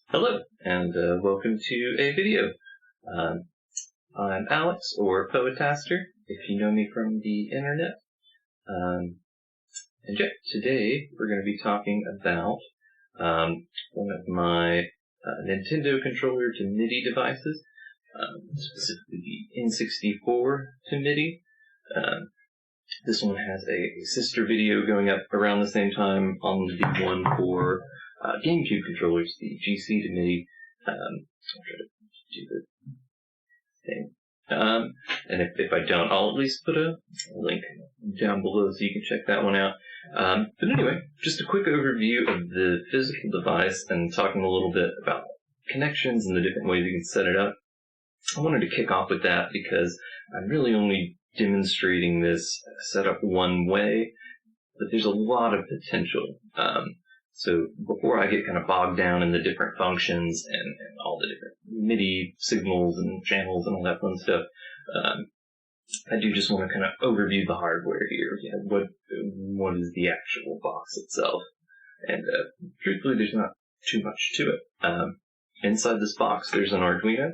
Hello, and welcome to a video. I'm Alex, or Poetaster, if you know me from the internet. And yeah, today we're going to be talking about one of my Nintendo controller to MIDI devices, specifically the N64 to MIDI. This one has a sister video going up around the same time on the one for Gamecube controllers, the GC to MIDI. I'll try to do the thing. And if I don't, I'll at least put a link down below so you can check that one out. But anyway, just a quick overview of the physical device and talking a little bit about connections and the different ways you can set it up. I wanted to kick off with that because I'm really only demonstrating this setup one way, but there's a lot of potential. So before I get kind of bogged down in the different functions and all the different MIDI signals and channels and all that fun stuff, I do just want to kind of overview the hardware here. You know, what is the actual box itself? And truthfully, there's not too much to it. Inside this box, there's an Arduino.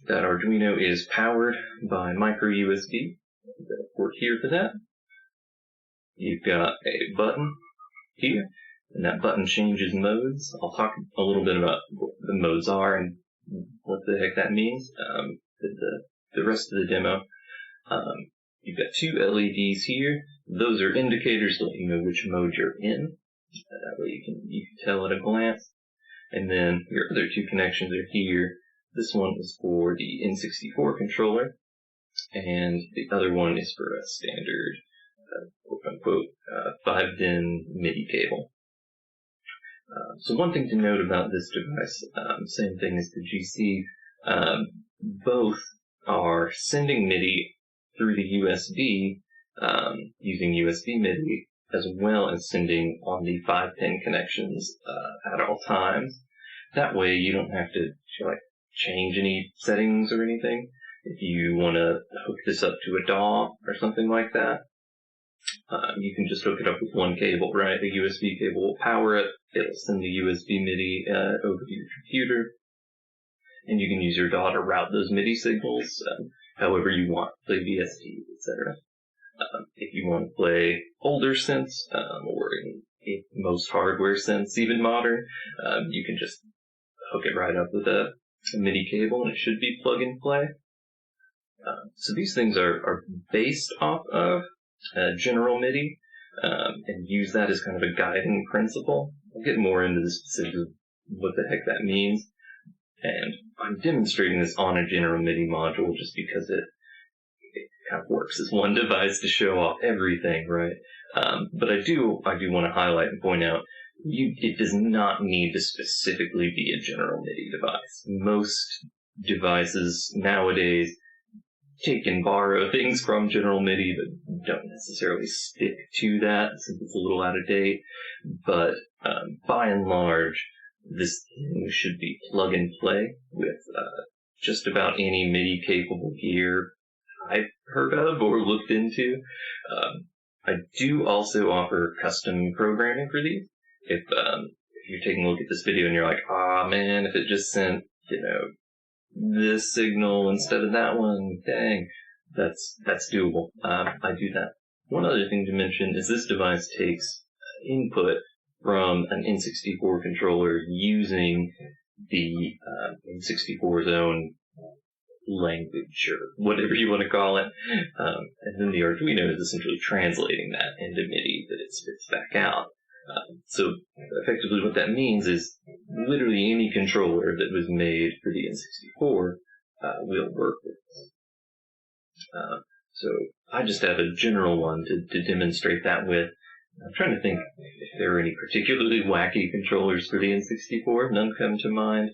That Arduino is powered by micro USB. I've got a port here for that. You've got a button here, and that button changes modes. I'll talk a little bit about what the modes are and what the heck that means the rest of the demo. You've got two LEDs here. Those are indicators to let you know which mode you're in. That way you can tell at a glance. And then your other two connections are here. This one is for the N64 controller, and the other one is for a standard, quote-unquote, 5-DIN MIDI cable. So one thing to note about this device, same thing as the GC, both are sending MIDI through the USB, using USB MIDI, as well as sending on the 5-pin connections at all times. That way you don't have to change any settings or anything. If you want to hook this up to a DAW or something like that, you can just hook it up with one cable, right? The USB cable will power it. It'll send the USB MIDI over to your computer, and you can use your DAW to route those MIDI signals however you want, play VSTs, etc. If you want to play older synths, or in most hardware synths, even modern, you can just hook it right up with a MIDI cable, and it should be plug and play. So these things are based off of general MIDI, and use that as kind of a guiding principle. I'll get more into the specifics of what the heck that means, and I'm demonstrating this on a general MIDI module just because it kind of works as one device to show off everything, right? But I do want to highlight and point out, it does not need to specifically be a general MIDI device. Most devices nowadays take and borrow things from general MIDI, but don't necessarily stick to that since it's a little out of date. But by and large, this thing should be plug and play with just about any MIDI capable gear I've heard of or looked into. I do also offer custom programming for these. If you're taking a look at this video and you're like, man, if it just sent, this signal instead of that one, dang, that's doable. I do that. One other thing to mention is this device takes input from an N64 controller using the N64's own language, or whatever you want to call it. And then the Arduino is essentially translating that into MIDI that it spits back out. So effectively what that means is literally any controller that was made for the N64 will work with this. So I just have a general one to demonstrate that with. I'm trying to think if there are any particularly wacky controllers for the N64. None come to mind.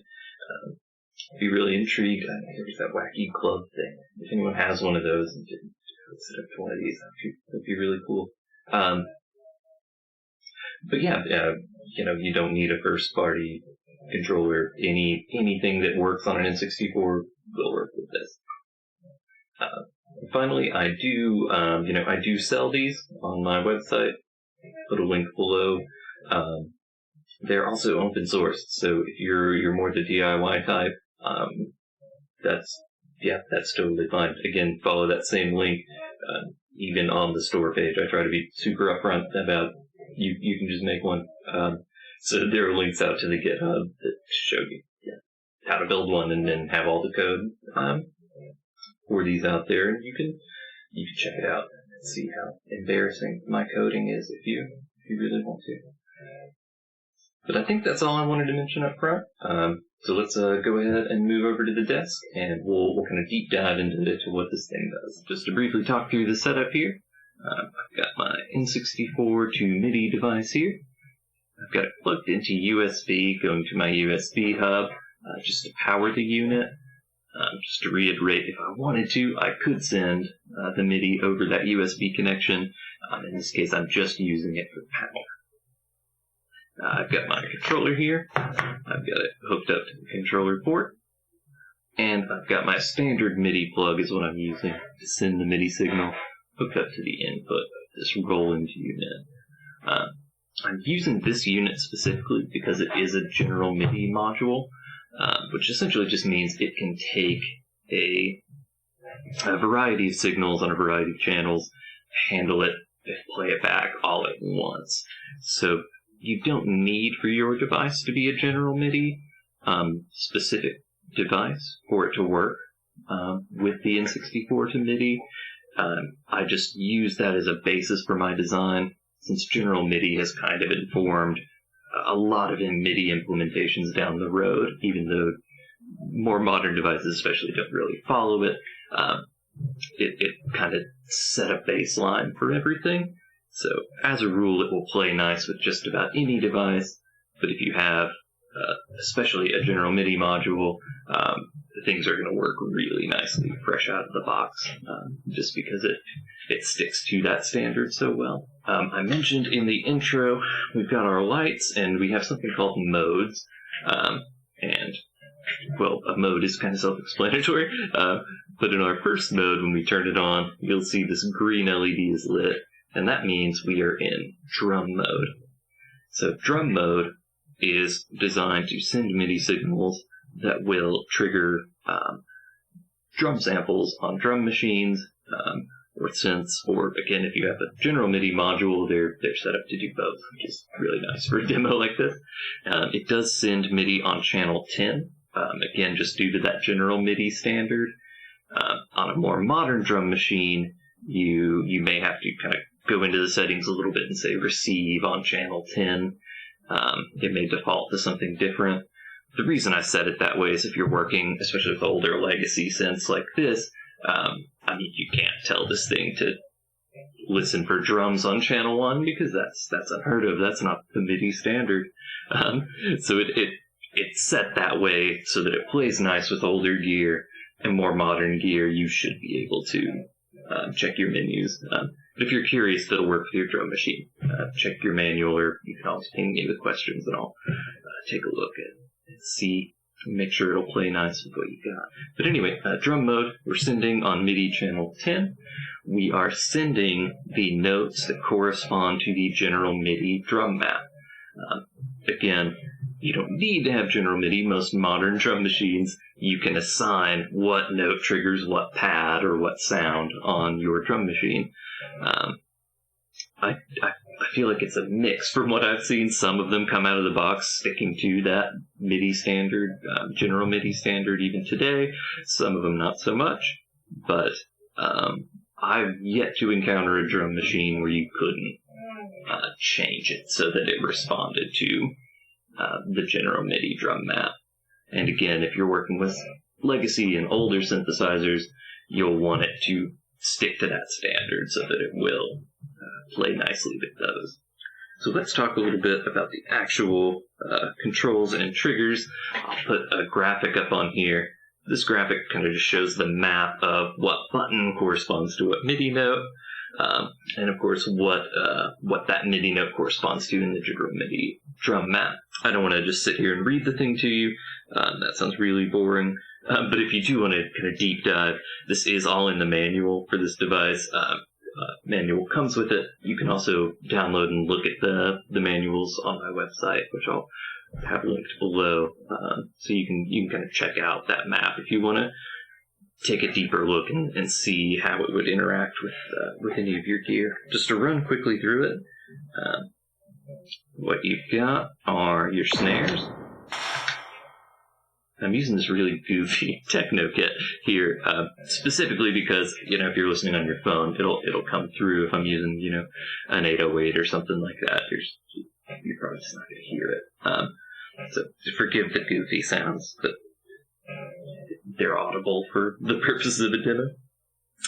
I'd be really intrigued. There's that wacky club thing. If anyone has one of those and didn't set up to one of these, that'd be really cool. But yeah, you don't need a first-party controller. Anything that works on an N64 will work with this. Finally, I do sell these on my website. Put a link below. they're also open source, so if you're more the DIY type, that's totally fine. Again, follow that same link. Even on the store page, I try to be super upfront about you can just make one. So there are links out to the GitHub that show you how to build one, and then have all the code for these out there, and you can check it out and see how embarrassing my coding is if you really want to. But I think that's all I wanted to mention up front. So let's go ahead and move over to the desk, and we'll kind of deep dive into what this thing does. Just to briefly talk through the setup here, I've got my N64 to MIDI device here. I've got it plugged into USB, going to my USB hub, just to power the unit. Just to reiterate, if I wanted to, I could send the MIDI over that USB connection. In this case, I'm just using it for power. I've got my controller here. I've got it hooked up to the controller port. And I've got my standard MIDI plug is what I'm using to send the MIDI signal hooked up to the input of this Roland unit. I'm using this unit specifically because it is a general MIDI module, which essentially just means it can take a variety of signals on a variety of channels, handle it, and play it back all at once. So you don't need for your device to be a general MIDI specific device for it to work with the N64 to MIDI. I just use that as a basis for my design, since general MIDI has kind of informed a lot of MIDI implementations down the road, even though more modern devices especially don't really follow it. It kind of set a baseline for everything. So, as a rule, it will play nice with just about any device, but if you have, especially a general MIDI module, things are going to work really nicely fresh out of the box, just because it sticks to that standard so well. I mentioned in the intro, we've got our lights, and we have something called modes, and, well, a mode is kind of self-explanatory, but in our first mode, when we turn it on, you'll see this green LED is lit. And that means we are in drum mode. So drum mode is designed to send MIDI signals that will trigger drum samples on drum machines or synths, or again, if you have a general MIDI module, they're set up to do both, which is really nice for a demo like this. It does send MIDI on channel 10, again, just due to that general MIDI standard. On a more modern drum machine, you may have to kind of go into the settings a little bit and say receive on channel 10. It may default to something different. The reason I set it that way is if you're working, especially with older legacy synths like this, you can't tell this thing to listen for drums on channel 1 because that's unheard of. That's not the MIDI standard. So it's set that way so that it plays nice with older gear, and more modern gear you should be able to check your menus. But if you're curious, that'll work with your drum machine. Check your manual, or you can always ping me with questions, and I'll take a look and see, make sure it'll play nice with what you got. But anyway, drum mode, we're sending on MIDI channel 10. We are sending the notes that correspond to the general MIDI drum map. Again, you don't need to have general MIDI. Most modern drum machines, you can assign what note triggers what pad or what sound on your drum machine. I feel like it's a mix from what I've seen. Some of them come out of the box sticking to that MIDI standard, general MIDI standard even today. Some of them not so much. But I've yet to encounter a drum machine where you couldn't change it so that it responded to the general MIDI drum map. And again, if you're working with legacy and older synthesizers, you'll want it to stick to that standard so that it will play nicely with those. So let's talk a little bit about the actual controls and triggers. I'll put a graphic up on here. This graphic kind of just shows the map of what button corresponds to what MIDI note, and of course what that MIDI note corresponds to in the general MIDI drum map. I don't want to just sit here and read the thing to you. That sounds really boring. But if you do want to kind of deep dive, this is all in the manual for this device. manual comes with it. You can also download and look at the manuals on my website, which I'll have linked below, so you can kind of check out that map if you want to take a deeper look and see how it would interact with any of your gear. Just to run quickly through it, what you've got are your snares. I'm using this really goofy techno kit here, specifically because, if you're listening on your phone, it'll come through if I'm using, an 808 or something like that. You're probably just not going to hear it. So forgive the goofy sounds, but they're audible for the purposes of a demo.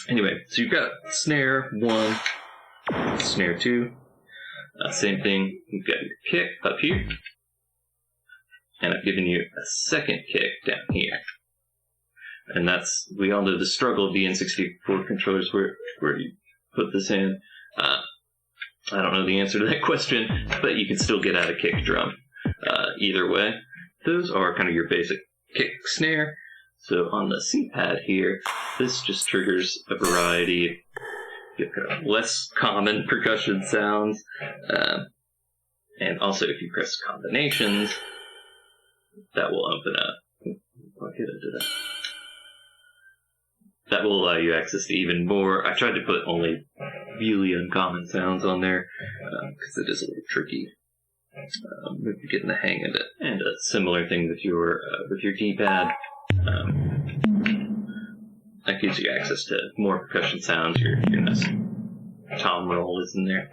Anyway, so you've got snare 1, snare 2, same thing. You've got your kick up here. And I've given you a second kick down here. And we all know the struggle of the N64 controllers where you put this in. I don't know the answer to that question, but you can still get out a kick drum. Either way, those are kind of your basic kick snare. So on the C-pad here, this just triggers a variety of kind of less common percussion sounds. And also if you press combinations, that will open up. I'll get into that. That will allow you access to even more. I tried to put only really uncommon sounds on there because it is a little tricky. If you're getting the hang of it, and a similar thing with your D-pad. That gives you access to more percussion sounds. Your nice tom roll is in there,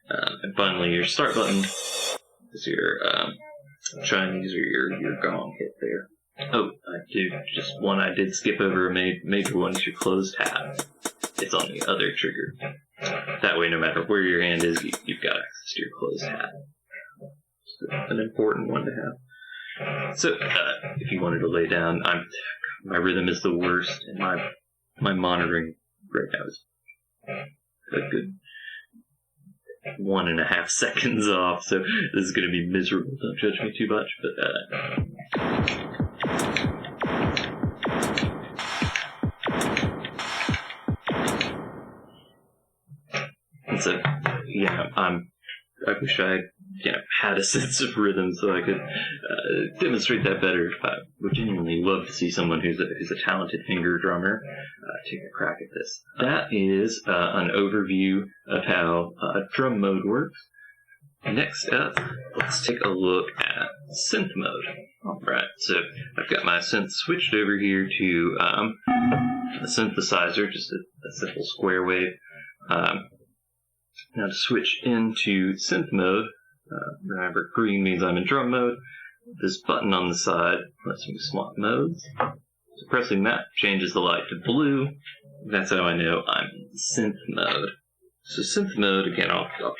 and finally your start button is your Chinese or your gong hit there. Oh, just one I did skip over, a major one is your closed tab. It's on the other trigger. That way, no matter where your hand is, you've got access to your closed tab. It's an important one to have. So, if you wanted to lay down, my rhythm is the worst, and my monitoring right now is a good 1.5 seconds off, so this is going to be miserable. Don't judge me too much, and so, I wish I had a sense of rhythm so I could demonstrate that better. I would genuinely love to see someone who's a talented finger drummer take a crack at this. That is an overview of how drum mode works. Next up, let's take a look at synth mode. Alright, so I've got my synth switched over here to a synthesizer, just a simple square wave. Now to switch into synth mode, remember green means I'm in drum mode. This button on the side lets me swap modes. So pressing that changes the light to blue. That's how I know I'm in synth mode. So synth mode, again, I'll put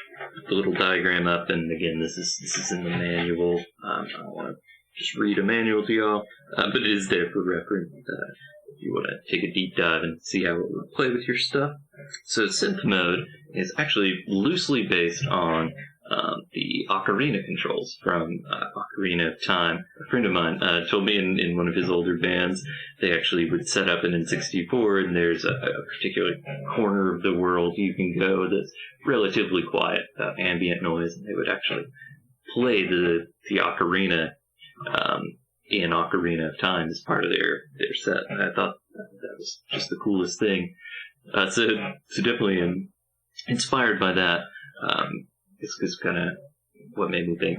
the little diagram up, and again, this is in the manual. I don't want to just read a manual to y'all, but it is there for reference if you want to take a deep dive and see how it would play with your stuff. So synth mode is actually loosely based on the Ocarina controls from Ocarina of Time. A friend of mine told me in one of his older bands, they actually would set up an N64, and there's a particular corner of the world you can go that's relatively quiet, ambient noise, and they would actually play the Ocarina in Ocarina of Time as part of their set, and I thought that was just the coolest thing. So definitely inspired by that. It's kind of what made me think,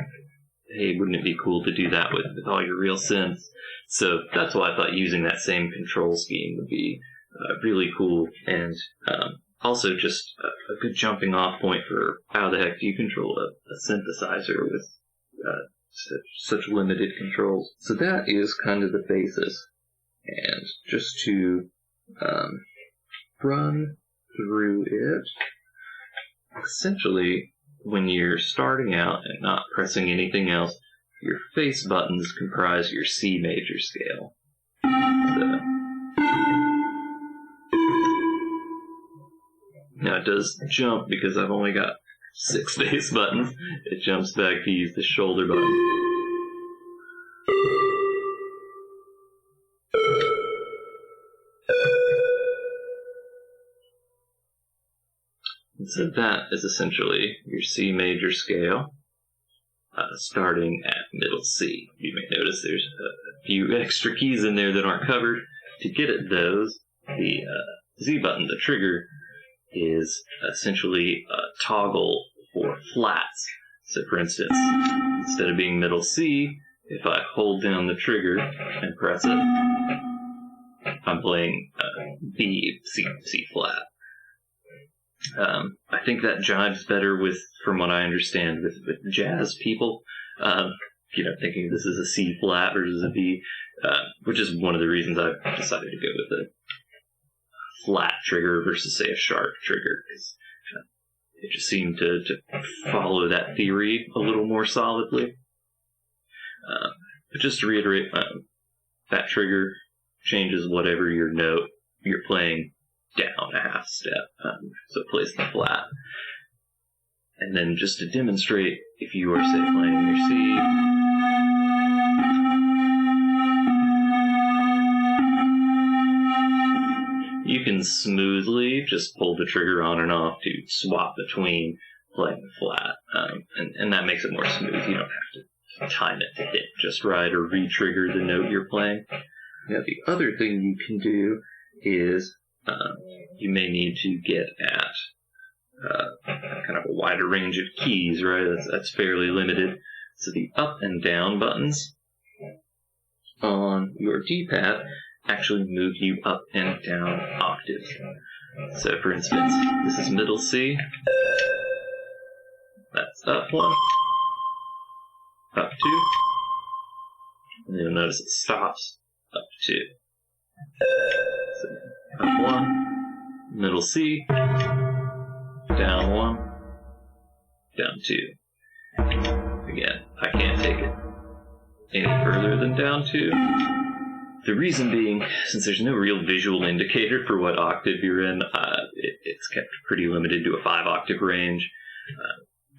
hey, wouldn't it be cool to do that with all your real synths? So that's why I thought using that same control scheme would be really cool, and also just a good jumping off point for how the heck do you control a synthesizer with such limited controls. So that is kind of the basis. And just to run through it, essentially, when you're starting out and not pressing anything else, your face buttons comprise your C major scale. So, now it does jump because I've only got 6 face buttons. It jumps back to use the shoulder button. So that is essentially your C major scale, starting at middle C. You may notice there's a few extra keys in there that aren't covered. To get at those, the Z button, the trigger, is essentially a toggle for flats. So for instance, instead of being middle C, if I hold down the trigger and press it, I'm playing B, C flat. I think that jives better with, from what I understand, with jazz people. Thinking this is a C flat versus a B, which is one of the reasons I've decided to go with a flat trigger versus, say, a sharp trigger, because it just seemed to follow that theory a little more solidly. But just to reiterate, that trigger changes whatever your note you're playing down a half step, so it plays the flat. And then just to demonstrate, if you are, say, playing your C, you can smoothly just pull the trigger on and off to swap between playing the flat, and that makes it more smooth. You don't have to time it to hit just right or re-trigger the note you're playing. Now, the other thing you can do is you may need to get at kind of a wider range of keys, right? That's fairly limited. So the up and down buttons on your D-pad actually move you up and down octaves. So for instance, this is middle C. That's up one, up two, and you'll notice it stops up two. So up one, middle C, down one, down two. Again, I can't take it any further than down two. The reason being, since there's no real visual indicator for what octave you're in, it's kept pretty limited to a 5-octave range.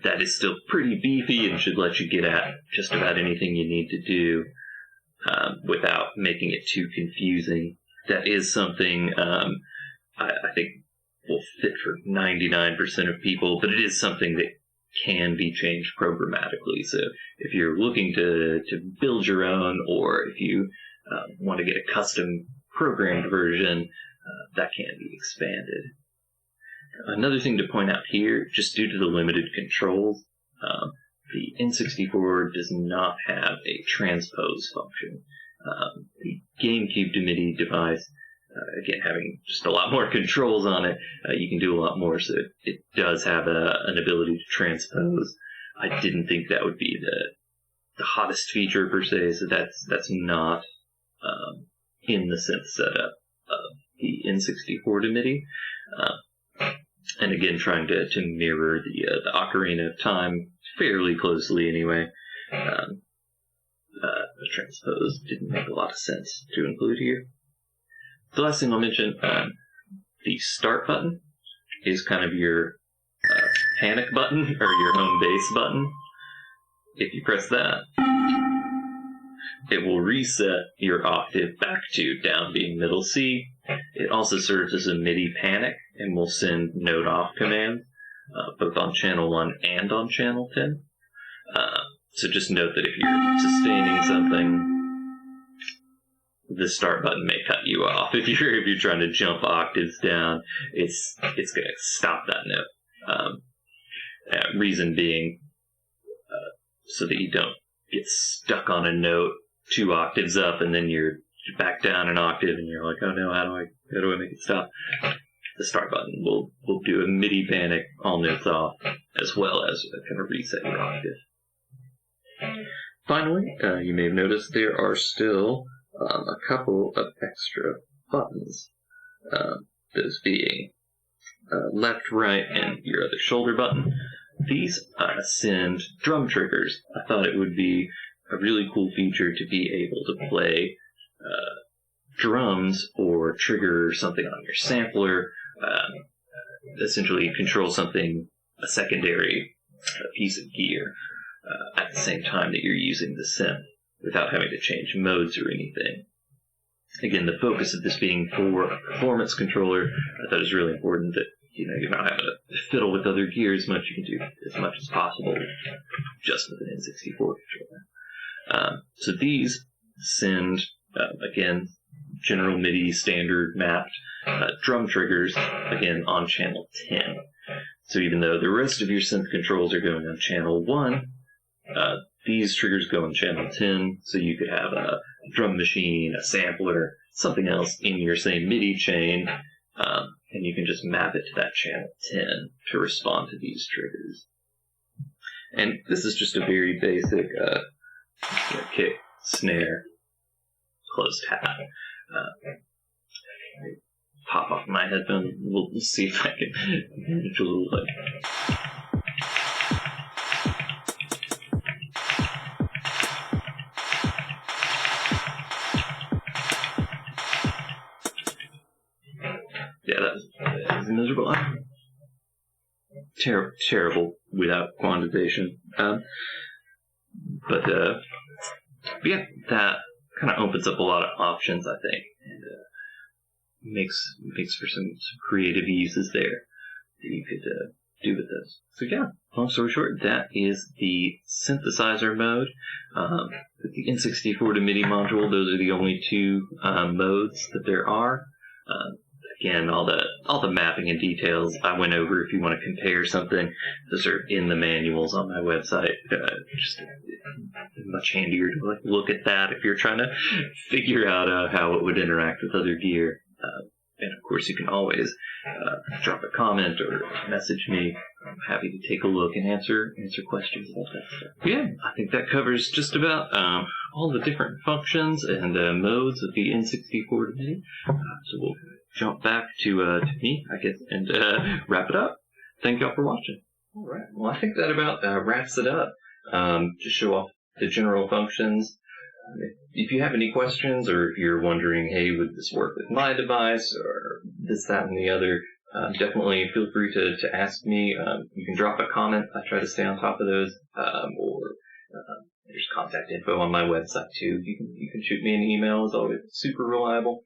That is still pretty beefy and should let you get at just about anything you need to do without making it too confusing. That is something I think will fit for 99% of people, but it is something that can be changed programmatically. So if you're looking to build your own, or if you want to get a custom programmed version, that can be expanded. Another thing to point out here, just due to the limited controls, the N64 does not have a transpose function. The Gamecube to MIDI device, again, having just a lot more controls on it, you can do a lot more, so it does have an ability to transpose. I didn't think that would be the hottest feature per se, so that's not in the synth setup of the N64 to MIDI. And again, trying to mirror the Ocarina of Time fairly closely anyway. The transpose didn't make a lot of sense to include here. The last thing I'll mention, the start button is kind of your panic button, or your home base button. If you press that, it will reset your octave back to down being middle C. It also serves as a MIDI panic and will send note off commands, both on channel 1 and on channel 10. So just note that if you're sustaining something, the start button may cut you off. If you're trying to jump octaves down, it's going to stop that note. Reason being, so that you don't get stuck on a note 2 octaves up, and then you're back down an octave, and you're like, oh no, how do I make it stop? The start button will do a MIDI panic, all notes off, as well as kind of reset your octave. Finally, you may have noticed there are still a couple of extra buttons, those being left, right, and your other shoulder button. These send drum triggers. I thought it would be a really cool feature to be able to play drums or trigger something on your sampler, essentially control something, a secondary piece of gear, at the same time that you're using the synth without having to change modes or anything. Again, the focus of this being for a performance controller, I thought it was really important that you're not having to fiddle with other gear as much. You can do as much as possible just with an N64 controller. So these send, again, general MIDI standard mapped drum triggers, again, on channel 10. So even though the rest of your synth controls are going on channel 1, these triggers go on channel 10, so you could have a drum machine, a sampler, something else in your same MIDI chain, and you can just map it to that channel 10 to respond to these triggers. And this is just a very basic kick, snare, closed hat. Pop off my headphone. We'll see if I can manage a little yeah, that was miserable. Terrible without quantization. But yeah, that kind of opens up a lot of options, I think, and makes for some creative uses there that you could do with this. So yeah, long story short, that is the synthesizer mode. With the N64 to MIDI module, those are the only two modes that there are. Again, all the mapping and details I went over. If you want to compare something, those are in the manuals on my website. Just much handier to look at that if you're trying to figure out how it would interact with other gear. And of course, you can always drop a comment or message me. I'm happy to take a look and answer questions about that stuff. Yeah, I think that covers just about all the different functions and modes of the N64 to MIDI. So we'll jump back to me, I guess, and wrap it up. Thank y'all for watching. All right. Well, I think that about wraps it up. To show off the general functions. If you have any questions, or if you're wondering, hey, would this work with my device, or this, that, and the other, definitely feel free to ask me. You can drop a comment. I try to stay on top of those, or there's contact info on my website too. You can shoot me an email. It's always super reliable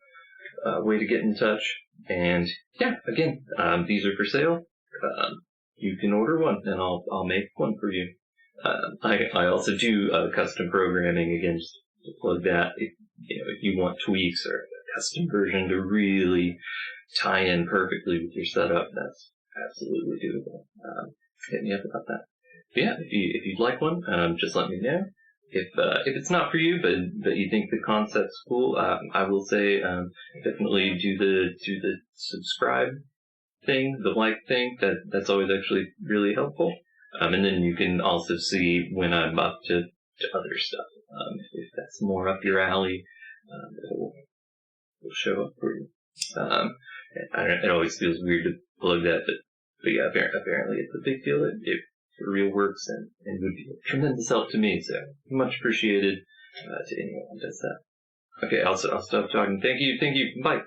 way to get in touch. And yeah, again, these are for sale. You can order one, and I'll make one for you. I also do custom programming, again, just to plug that. If you want tweaks or a custom version to really tie in perfectly with your setup, that's absolutely doable. Hit me up about that. But yeah, if you'd like one, just let me know. If it's not for you, but you think the concept's cool, I will say definitely do the subscribe thing, the like thing. That's always actually really helpful. And then you can also see when I'm up to other stuff. If that's more up your alley, it'll show up for you. It always feels weird to plug that, but yeah, apparently it's a big deal. It real works and would be a tremendous help to me. So much appreciated to anyone who does that. Okay, I'll stop talking. Thank you. Bye.